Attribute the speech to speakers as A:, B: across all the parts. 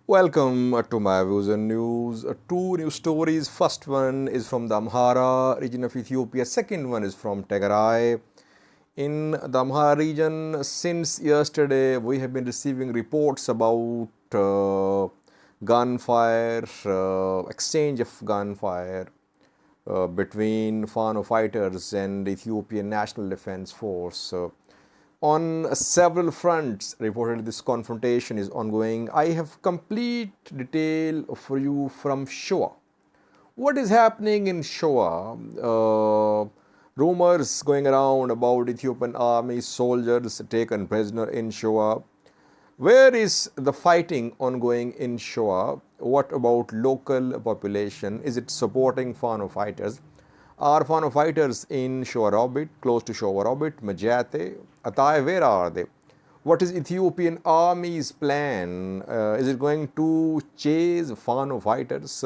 A: Welcome to my views and news. Two new stories. First one is from the Amhara region of Ethiopia. Second one is from Tigray. In the Amhara region, since yesterday, we have been receiving reports about gunfire, exchange of gunfire between Fano fighters and Ethiopian National Defense Force. On several fronts, reportedly this confrontation is ongoing. I have complete detail for you from Shewa. What is happening in Shewa? Rumors going around about Ethiopian army soldiers taken prisoner in Shewa. Where is the fighting ongoing in Shewa? What about local population? Is it supporting Fano fighters? Are Fano fighters in Shewa orbit, close to Shewa orbit, Majate, Atay, where are they? What is Ethiopian army's plan? Is it going to chase Fano fighters?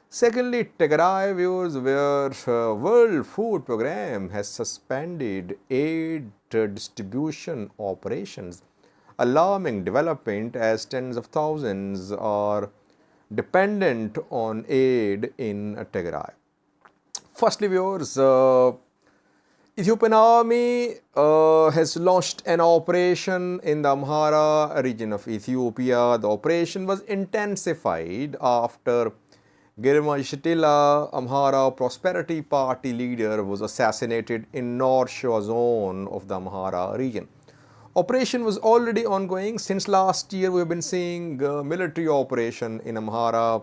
A: Secondly, Tigray viewers, where World Food Program has suspended aid distribution operations. Alarming development as tens of thousands are dependent on aid in Tigray. Firstly, viewers, Ethiopian army has launched an operation in the Amhara region of Ethiopia. The operation was intensified after Girma Shatila, Amhara Prosperity Party leader, was assassinated in North Shewa zone of the Amhara region. Operation was already ongoing since last year. We have been seeing military operation in Amhara,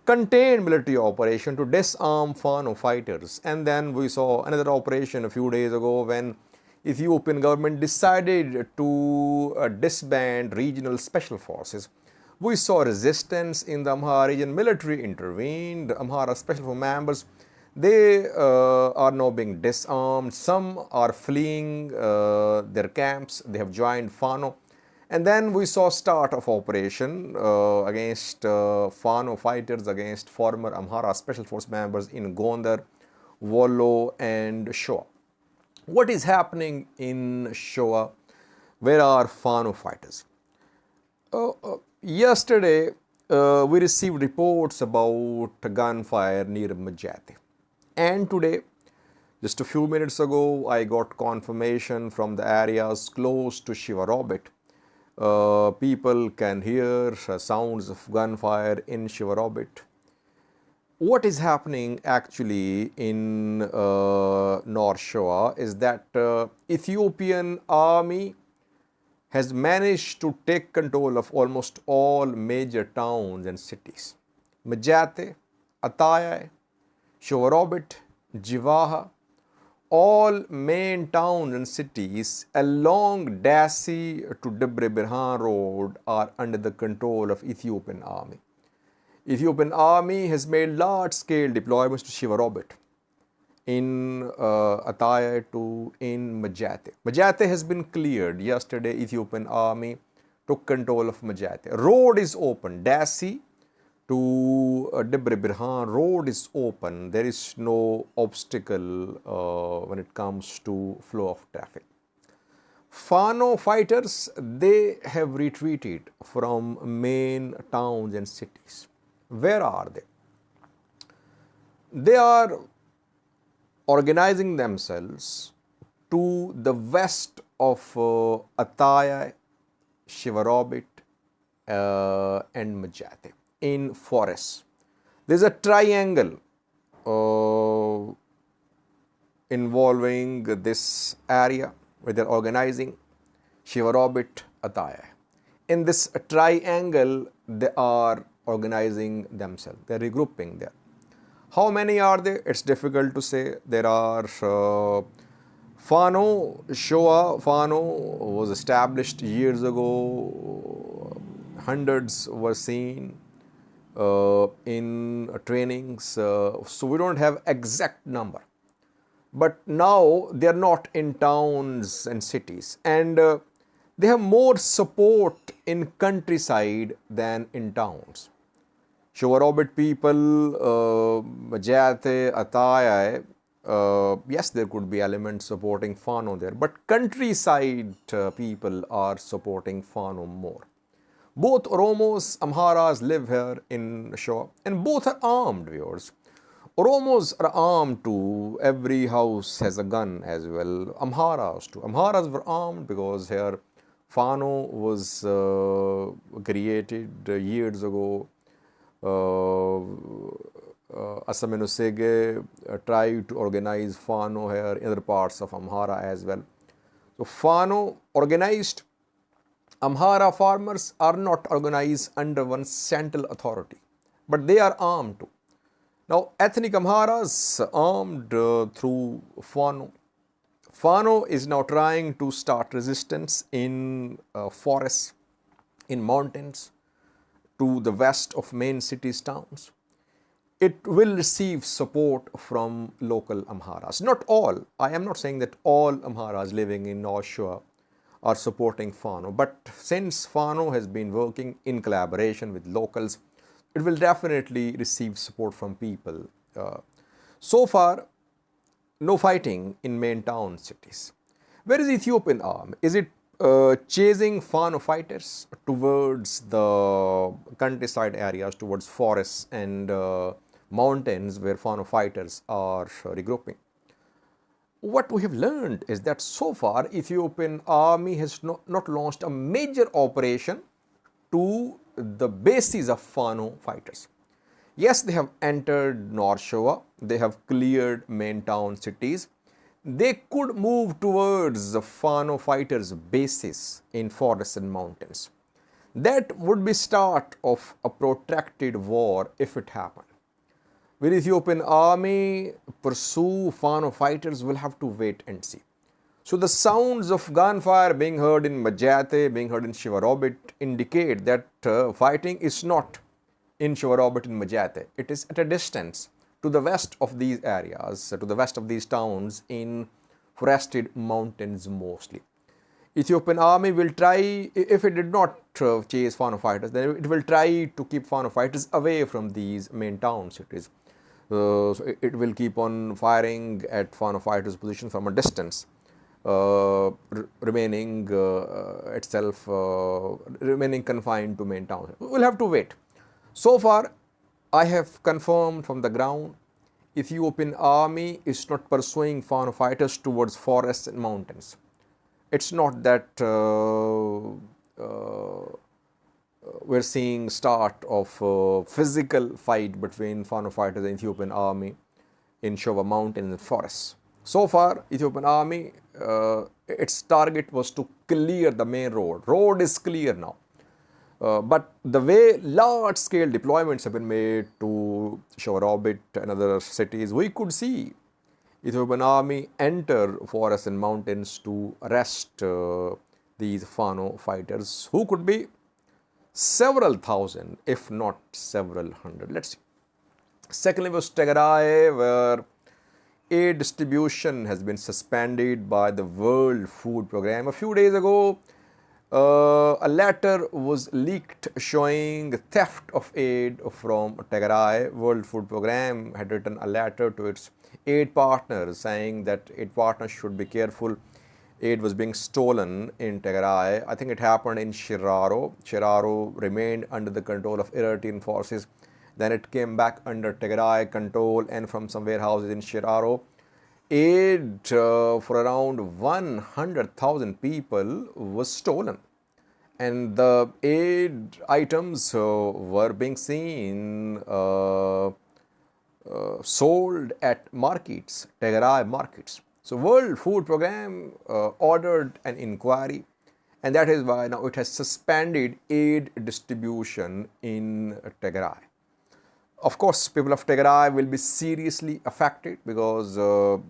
A: contained military operation to disarm Fano fighters. And then we saw another operation a few days ago when Ethiopian government decided to disband regional special forces. We saw resistance in the Amhara region. Military intervened. Amhara special force members, they are now being disarmed. Some are fleeing their camps. They have joined Fano. And then we saw start of operation against Fano fighters, against former Amhara special force members in Gondar, Wollo and Shewa. What is happening in Shewa? Where are Fano fighters? Yesterday, we received reports about gunfire near Majate. And today, just a few minutes ago, I got confirmation from the areas close to Shewa orbit. People can hear sounds of gunfire in Shewa orbit. What is happening actually in North Shewa is that Ethiopian army has managed to take control of almost all major towns and cities. Majate, Atay, Shewa orbit, Jivaha, all main towns and cities along Dasi to Debre Birhan road are under the control of Ethiopian army. Ethiopian army has made large-scale deployments to Shewa orbit in Ataya to in Majate. Majate has been cleared. Yesterday, Ethiopian army took control of Majate. Road is open. Dasi to Debre Birhan road is open. There is no obstacle when it comes to flow of traffic. Fano fighters, they have retreated from main towns and cities. Where are they? They are organizing themselves to the west of Ataya, Shewa orbit and Majate, in forests. There is a triangle involving this area where they are organizing Shewa orbit, Ataya. In this triangle, they are organizing themselves. They are regrouping there. How many are there? It's difficult to say. There are Fano, Shewa Fano was established years ago. Hundreds were seen in trainings. So we don't have exact number. But now they are not in towns and cities. And they have more support in countryside than in towns. Shewa orbit people, Majate, Ataya, yes, there could be elements supporting Fano there, but countryside people are supporting Fano more. Both Oromos, Amharas live here in Shewa, and both are armed, viewers. Oromos are armed too. Every house has a gun as well. Amharas too. Amharas were armed because here Fano was created years ago. Asaminusege tried to organize Fano here in other parts of Amhara as well. So Fano organized. Amhara farmers are not organized under one central authority, but they are armed too. Now, ethnic Amharas armed through Fano. Fano is now trying to start resistance in forests, in mountains, to the west of main cities, towns. It will receive support from local Amharas. Not all. I am not saying that all Amharas living in North Shewa are supporting Fano, but since Fano has been working in collaboration with locals, it will definitely receive support from people. So far, no fighting in main town cities. Where is Ethiopian army? Is it chasing Fano fighters towards the countryside areas, towards forests and mountains where Fano fighters are regrouping? What we have learned is that so far Ethiopian army has not launched a major operation to the bases of Fano fighters. Yes, they have entered North Shewa, they have cleared main town cities. They could move towards the Fano fighters' bases in forests and mountains. That would be start of a protracted war if it happened. Will Ethiopian army pursue Fano fighters? Will have to wait and see. So the sounds of gunfire being heard in Majate, being heard in Shewa indicate that fighting is not in Shewa in Majate. It is at a distance to the west of these areas, to the west of these towns in forested mountains mostly. Ethiopian army will try, if it did not chase Fano fighters, then it will try to keep Fano fighters away from these main town cities. So it will keep on firing at Fano fighters' position from a distance. Remaining remaining confined to main town. We'll have to wait. So far, I have confirmed from the ground, Ethiopian army is not pursuing Fano fighters towards forests and mountains. It's not that we're seeing start of physical fight between Fano fighters and Ethiopian army in Shewa mountain and forests. So far, Ethiopian army, its target was to clear the main road. Road is clear now. But the way large-scale deployments have been made to Shewa and other cities, we could see Ethiopian army enter forests and mountains to arrest these Fano fighters, who could be several thousand, if not several hundred. Let's see. Secondly was Tigray, where aid distribution has been suspended by the World Food Programme. A few days ago, a letter was leaked showing theft of aid from Tigray. World Food Programme had written a letter to its aid partners saying that aid partners should be careful. Aid was being stolen in Tigray. I think it happened in Shiraro. Shiraro remained under the control of Eritrean forces. Then it came back under Tigray control, and from some warehouses in Shiraro, aid for around 100,000 people was stolen. And the aid items were being seen sold at markets, Tigray markets. So World Food Programme ordered an inquiry, and that is why now it has suspended aid distribution in Tigray. Of course, people of Tigray will be seriously affected because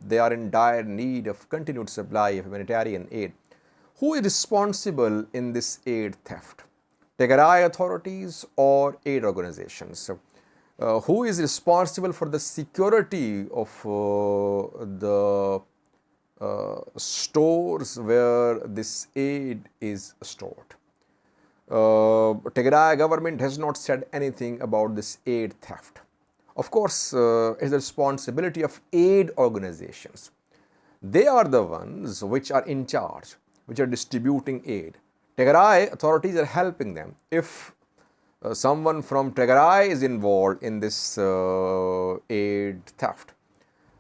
A: they are in dire need of continued supply of humanitarian aid. Who is responsible in this aid theft? Tigray authorities or aid organizations? Who is responsible for the security of the stores where this aid is stored? Tigray government has not said anything about this aid theft. Of course, it's the responsibility of aid organizations. They are the ones which are in charge, which are distributing aid. Tigray authorities are helping them. If someone from Tigray is involved in this aid theft,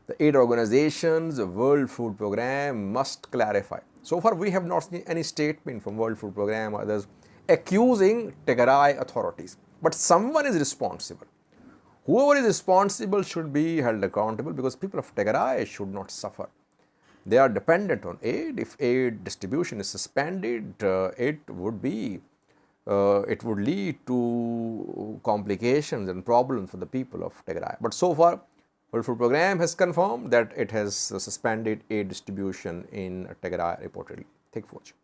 A: the aid organizations, the World Food Program must clarify. So far, we have not seen any statement from World Food Program or others accusing Tigray authorities. But someone is responsible. Whoever is responsible should be held accountable, because people of Tigray should not suffer. They are dependent on aid. If aid distribution is suspended, it would lead to complications and problems for the people of Tigray. But so far, World Food Program has confirmed that it has suspended aid distribution in Tigray reportedly. Thank you for watching.